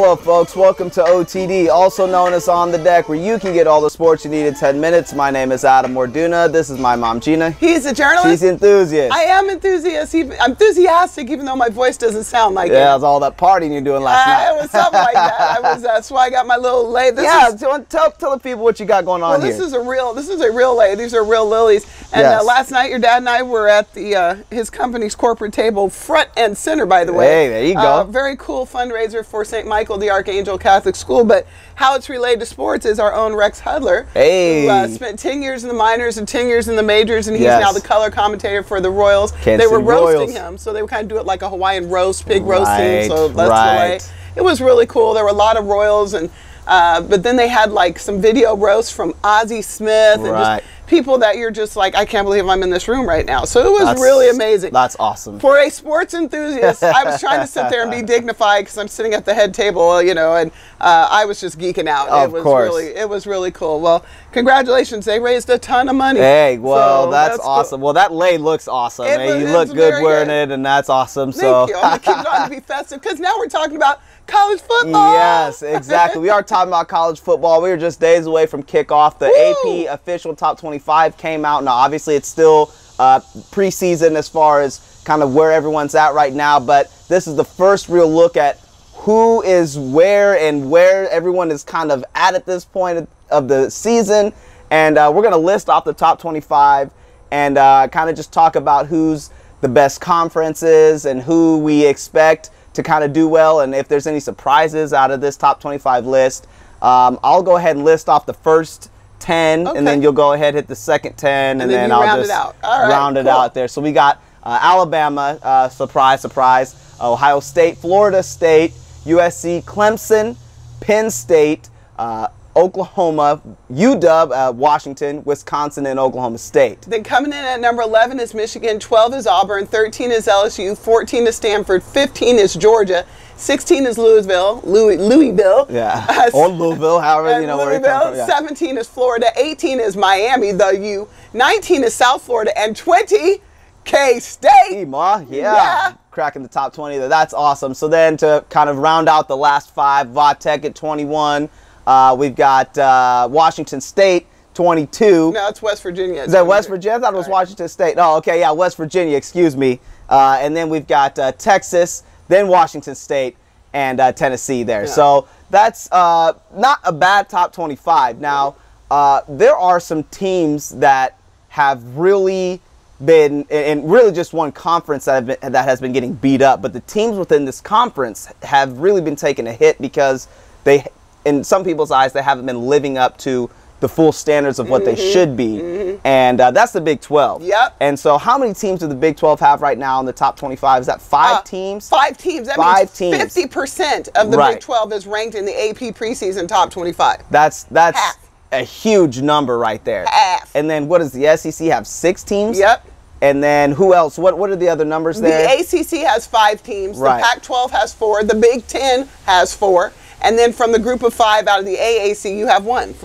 Hello folks, welcome to OTD, also known as On the Deck, where you can get all the sports you need in 10 minutes. My name is Adam Orduna. This is my mom, Gina. He's a journalist. She's enthusiast. I am enthusiastic, even though my voice doesn't sound like it. Yeah, it was all that partying you're doing last night. It was something like that. That's why I got my little lay. Tell the people what you got going on here. This is a real lay. These are real lilies. And yes. Last night, your dad and I were at his company's corporate table, front and center, by the way. Hey, there you go. Very cool fundraiser for St. Michael the Archangel Catholic School. But how it's related to sports is our own Rex Hudler, who spent 10 years in the minors and 10 years in the majors, and he's now the color commentator for the Royals. They were roasting him, so they would kind of do it like a Hawaiian roast, pig roasting. So that's the way. It was really cool. There were a lot of Royals, and but then they had like some video roasts from Ozzie Smith and just people that you're just like, I can't believe I'm in this room right now. So it was really amazing. That's awesome. For a sports enthusiast, I was trying to sit there and be dignified because I'm sitting at the head table, you know, and I was just geeking out. Of course. It was really cool. Well, congratulations. They raised a ton of money. Hey, well, so that's awesome. Cool. Well, that lei looks awesome. You look good wearing it, and that's awesome. Thank you. I'm going to keep it on to be festive because now we're talking about college football. Yes, exactly. We are talking about college football. We were just days away from kickoff. The AP official top 25 came out. Now, obviously, it's still preseason as far as kind of where everyone's at right now, but this is the first real look at who is where and where everyone is kind of at this point of the season. And we're going to list off the top 25 and kind of just talk about who's the best conferences and who we expect to kind of do well, and if there's any surprises out of this top 25 list. I'll go ahead and list off the first 10, and then you'll go ahead hit the second 10, and then I'll just round it out there. So we got Alabama, surprise, surprise, Ohio State, Florida State, USC, Clemson, Penn State, Oklahoma, UW, Washington, Wisconsin, and Oklahoma State. Then coming in at number 11 is Michigan, 12 is Auburn, 13 is LSU, 14 is Stanford, 15 is Georgia, 16 is Louisville. Yeah, or Louisville, however you know where you come from. Yeah. 17 is Florida, 18 is Miami, the U, 19 is South Florida, and 20, K-State. Yeah. Cracking the top 20 there. That's awesome. So then to kind of round out the last 5, Vatech at 21. We've got Washington State, 22. No, it's West Virginia. Is that West Virginia? I thought it was Washington State. Oh, okay, yeah, West Virginia, excuse me. And then we've got Texas, then Washington State, and Tennessee there. Yeah. So that's not a bad top 25. Now, there are some teams that have really been in really just one conference that has been getting beat up. But the teams within this conference have really been taking a hit because they, in some people's eyes, they haven't been living up to the full standards of what they should be. And that's the Big 12. Yep. And so how many teams do the Big 12 have right now in the top 25? Is that 5 teams? 5 teams. That means 50% of the Big 12 is ranked in the AP preseason top 25. That's a huge number right there. Half. And then what does the SEC have? 6 teams? Yep. And then who else? What are the other numbers there? The ACC has 5 teams. The Pac-12 has 4. The Big 10 has 4. And then from the group of 5 out of the AAC, you have 1.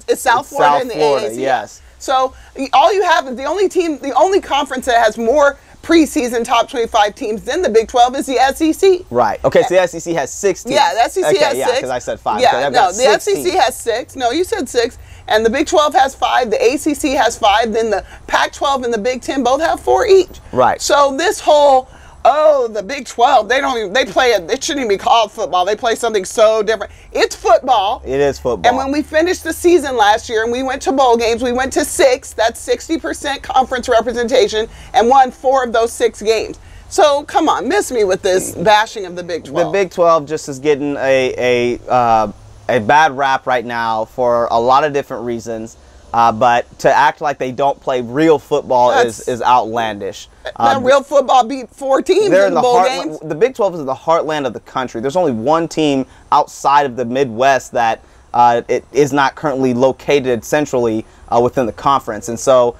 It's South Florida and the AAC. Yes. So all you have is the only conference that has more preseason top 25 teams than the Big 12 is the SEC. Right. Okay, so the SEC has 6 teams. Yeah, the SEC has 6. Yeah, because I said 5. Yeah, no, the SEC has 6. No, you said 6. And the Big 12 has 5. The ACC has 5. Then the Pac-12 and the Big 10 both have 4 each. Right. So this whole the Big 12, they play it shouldn't even be called football. They play something so different. It's football. It is football. And when we finished the season last year and we went to bowl games, we went to 6. That's 60% conference representation and won 4 of those 6 games. So come on, miss me with this bashing of the Big 12. The Big 12 just is getting a bad rap right now for a lot of different reasons. But to act like they don't play real football is outlandish. Real football beat 4 teams in the bowl games. The Big 12 is in the heartland of the country. There's only 1 team outside of the Midwest that it is not currently located centrally within the conference. And so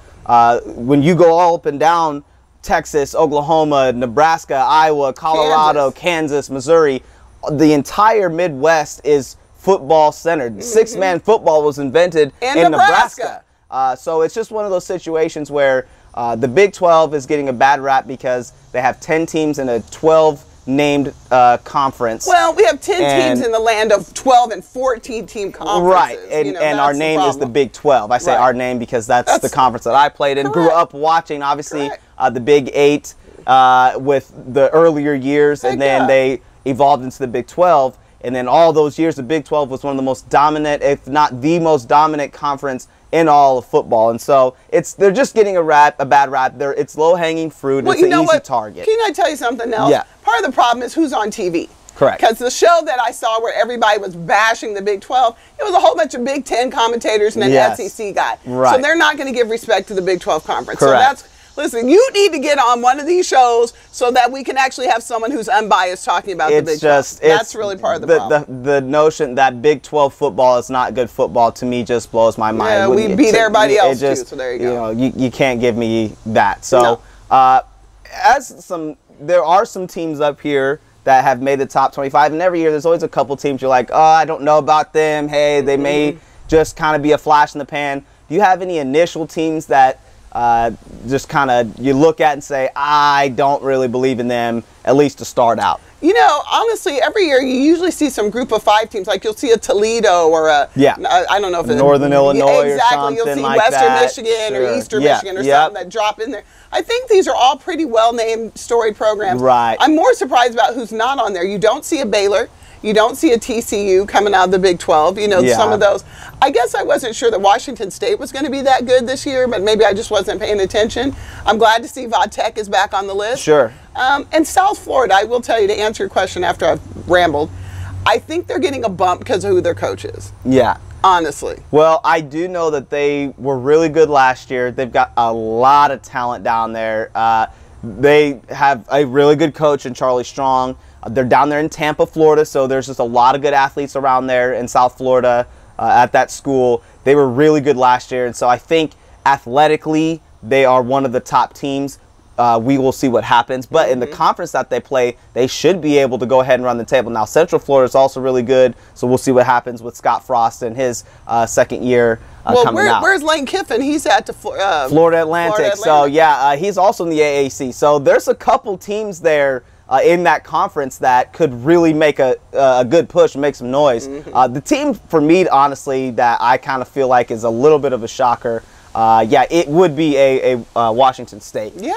when you go all up and down Texas, Oklahoma, Nebraska, Iowa, Colorado, Kansas, Missouri, the entire Midwest is football centered. 6-man football was invented in Nebraska. So it's just one of those situations where the Big 12 is getting a bad rap because they have 10 teams in a 12 named conference. Well, we have 10 teams in the land of 12 and 14 team conferences. Right, and our name is the Big 12. I say our name because that's the conference that I played in. Grew up watching, obviously, the Big 8 with the earlier years, and then they evolved into the Big 12. And then all those years, the Big 12 was one of the most dominant, if not the most dominant conference in all of football. And so they're just getting a bad rap. It's low-hanging fruit. It's an easy target. Can I tell you something else? Yeah. Part of the problem is who's on TV. Correct. Because the show that I saw where everybody was bashing the Big 12, it was a whole bunch of Big 10 commentators and an SEC guy. Right. So they're not going to give respect to the Big 12 conference. Correct. So listen, you need to get on one of these shows so that we can actually have someone who's unbiased talking about the Big 12. That's really part of the problem. The notion that Big 12 football is not good football, to me, just blows my mind. Yeah, we beat everybody else too, so there you go. You can't give me that. So there are some teams up here that have made the top 25, and every year there's always a couple teams you're like, oh, I don't know about them. Hey, they may just kind of be a flash in the pan. Do you have any initial teams that just kind of you look at and say, I don't really believe in them, at least to start out? You know, honestly, every year you usually see some group of 5 teams. Like you'll see a Toledo or I don't know if it's Northern Illinois or something you'll see like Western that. Michigan or Eastern Michigan or something that drop in there. I think these are all pretty well-named, storied programs. Right. I'm more surprised about who's not on there. You don't see a Baylor. You don't see a TCU coming out of the Big 12. You know, some of those. I guess I wasn't sure that Washington State was going to be that good this year, but maybe I just wasn't paying attention. I'm glad to see Vatech is back on the list. Sure. And South Florida, I will tell you, to answer your question after I've rambled, I think they're getting a bump because of who their coach is. Yeah. Honestly. Well, I do know that they were really good last year. They've got a lot of talent down there. They have a really good coach in Charlie Strong. They're down there in Tampa, Florida, so there's just a lot of good athletes around there in South Florida at that school. They were really good last year, and so I think athletically they are one of the top teams. We will see what happens. But in the conference that they play, they should be able to go ahead and run the table. Now, Central Florida is also really good, so we'll see what happens with Scott Frost and his second year coming out. Where's Lane Kiffin? He's at Florida Atlantic. So, yeah, he's also in the AAC. So there's a couple teams there in that conference that could really make a good push and make some noise. The team, for me, honestly, that I kind of feel like is a little bit of a shocker, it would be a Washington State. Yeah.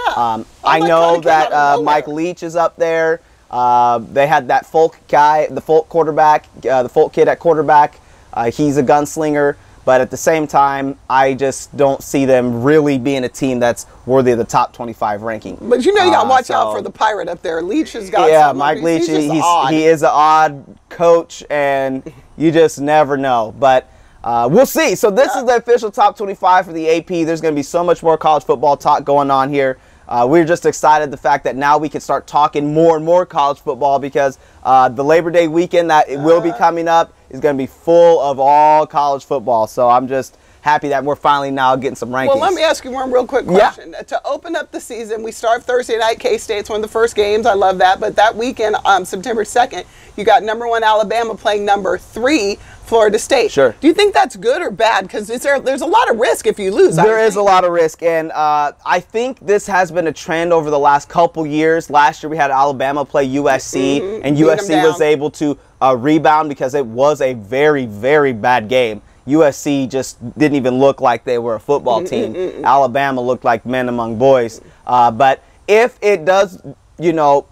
I know that Mike Leach is up there. They had that Folk guy, the Folk quarterback, the Folk kid at quarterback. He's a gunslinger. But at the same time, I just don't see them really being a team that's worthy of the top 25 ranking. But you know you got to watch out for the Pirate up there. Leach has got Mike Leach, he is an odd coach, and you just never know. But we'll see. So this is the official top 25 for the AP. There's going to be so much more college football talk going on here. We're just excited the fact that now we can start talking more and more college football because the Labor Day weekend that it will be coming up is going to be full of all college football. So I'm just happy that we're finally now getting some rankings. Well, let me ask you one real quick question. To open up the season, we start Thursday night. K-State's one of the first games. I love that. But that weekend, September 2nd, you got #1 Alabama playing #3 Florida State. Sure. Do you think that's good or bad? Because there's a lot of risk if you lose. There is a lot of risk, and I think this has been a trend over the last couple years. Last year we had Alabama play USC, and USC was able to rebound because it was a very, very bad game. USC just didn't even look like they were a football team. Alabama looked like men among boys. But if it does,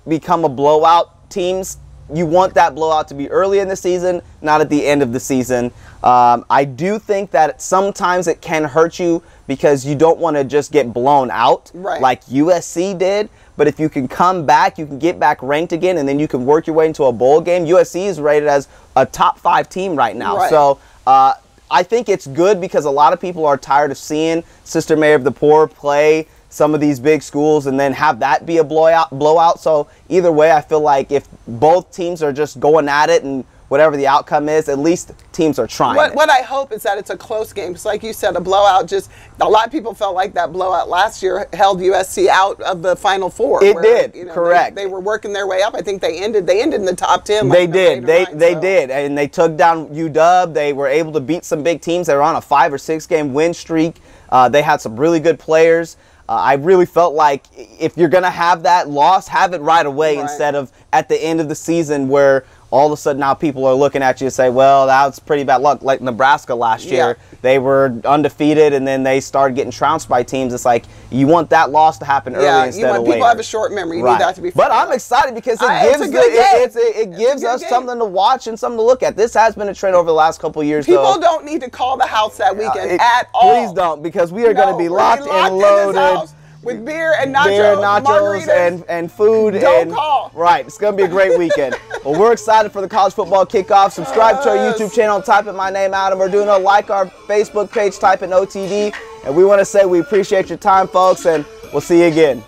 become a blowout, teams, you want that blowout to be early in the season, not at the end of the season. I do think that sometimes it can hurt you because you don't want to just get blown out like USC did. But if you can come back, you can get back ranked again, and then you can work your way into a bowl game. USC is rated as a top 5 team right now. So I think it's good because a lot of people are tired of seeing Sister Mayor of the Poor play some of these big schools and then have that be a blowout. So either way, I feel like if both teams are just going at it and whatever the outcome is, at least teams are trying. What I hope is that it's a close game. Because like you said, a blowout, a lot of people felt like that blowout last year held USC out of the Final Four. It did, correct. They were working their way up. I think they ended in the top 10. They did. They did. And they took down UW. They were able to beat some big teams. They were on a 5 or 6 game win streak. They had some really good players. I really felt like if you're going to have that loss, have it right away instead of at the end of the season where all of a sudden now people are looking at you and say, well, that's pretty bad luck. Like Nebraska last year, they were undefeated and then they started getting trounced by teams. It's like you want that loss to happen early instead of later. People have a short memory. You need that to be. But I'm excited because it gives us something to watch and something to look at. This has been a trend over the last couple of years. People don't need to call the house that weekend at all. Please don't, because we are going to be locked and loaded. With beer and nachos, and food. Don't call. Right. It's going to be a great weekend. Well, we're excited for the college football kickoff. Subscribe to our YouTube channel. Type in my name, Adam. We're doing like our Facebook page. Type in OTD. And we want to say we appreciate your time, folks, and we'll see you again.